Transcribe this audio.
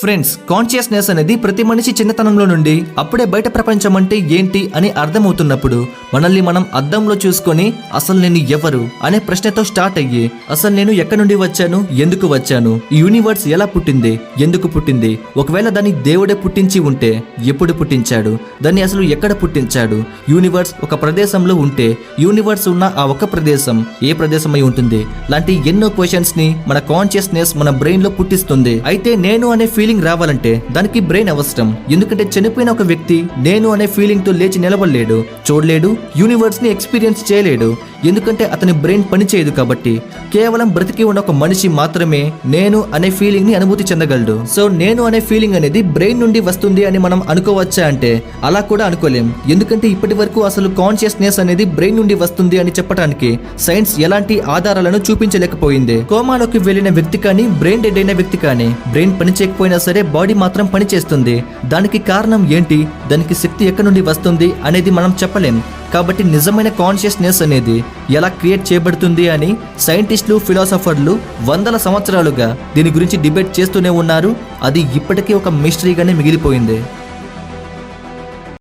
Friends, consciousness అనేది ప్రతి మనిషి చిన్నతనంలో నుండి అప్పుడే బయట ప్రపంచం అంటే ఏంటి అని అర్థమవుతున్నప్పుడు మనల్ని మనం అద్దంలో చూసుకొని అసలు నేను ఎవరు అనే ప్రశ్నతో స్టార్ట్ అయ్యి అసలు నేను ఎక్కడి నుండి వచ్చాను, ఎందుకు వచ్చాను, ఈ యూనివర్స్ ఎలా పుట్టింది, ఎందుకు పుట్టింది, ఒకవేళ దాన్ని దేవుడే పుట్టించి ఉంటే ఎప్పుడు పుట్టించాడు, దాన్ని అసలు ఎక్కడ పుట్టించాడు, యూనివర్స్ ఒక ప్రదేశంలో ఉంటే యూనివర్స్ ఉన్న ఆ ఒక ప్రదేశం ఏ ప్రదేశం అయి ఉంటుంది లాంటి ఎన్నో క్వశ్చన్స్ ని మన కాన్షియస్నెస్ మన బ్రెయిన్ లో పుట్టిస్తుంది. అయితే నేను అనే ఫీలింగ్ రావాలంటే దానికి బ్రెయిన్ అవసరం. ఎందుకంటే చనిపోయిన ఒక వ్యక్తి నేను అనే ఫీలింగ్ తో లేచి నిలబడలేడు, చూడలేడు, యూనివర్స్ ని ఎక్స్పీరియన్స్ చేయలేడు. ఎందుకంటే అతని బ్రెయిన్ పనిచేయదు. కాబట్టి కేవలం బ్రతికి ఉన్న ఒక మనిషి మాత్రమే నేను అనే ఫీలింగ్ ని అనుభూతి చెందగలడు. సో నేను అనే ఫీలింగ్ అనేది బ్రెయిన్ నుండి వస్తుంది అని మనం అనుకోవచ్చా అంటే అలా కూడా అనుకోలేం. ఎందుకంటే ఇప్పటి వరకు అసలు కాన్షియస్నెస్ అనేది బ్రెయిన్ నుండి వస్తుంది అని చెప్పడానికి సైన్స్ ఎలాంటి ఆధారాలను చూపించలేకపోయింది. కోమాలోకి వెళ్లిన వ్యక్తి కానీ, బ్రెయిన్ డెడ్ అయిన వ్యక్తి కానీ బ్రెయిన్ పని చేయకపోయినా సరే బాడీ మాత్రం పనిచేస్తుంది. దానికి కారణం ఏంటి, దానికి శక్తి ఎక్కడి నుండి వస్తుంది అనేది మనం చెప్పలేం. కాబట్టి నిజమైన కాన్షియస్నెస్ అనేది ఎలా క్రియేట్ చేయబడుతుంది అని సైంటిస్టులు, ఫిలాసఫర్లు వందల సంవత్సరాలుగా దీని గురించి డిబేట్ చేస్తూనే ఉన్నారు. అది ఇప్పటికీ ఒక మిస్టరీగానే మిగిలిపోయింది.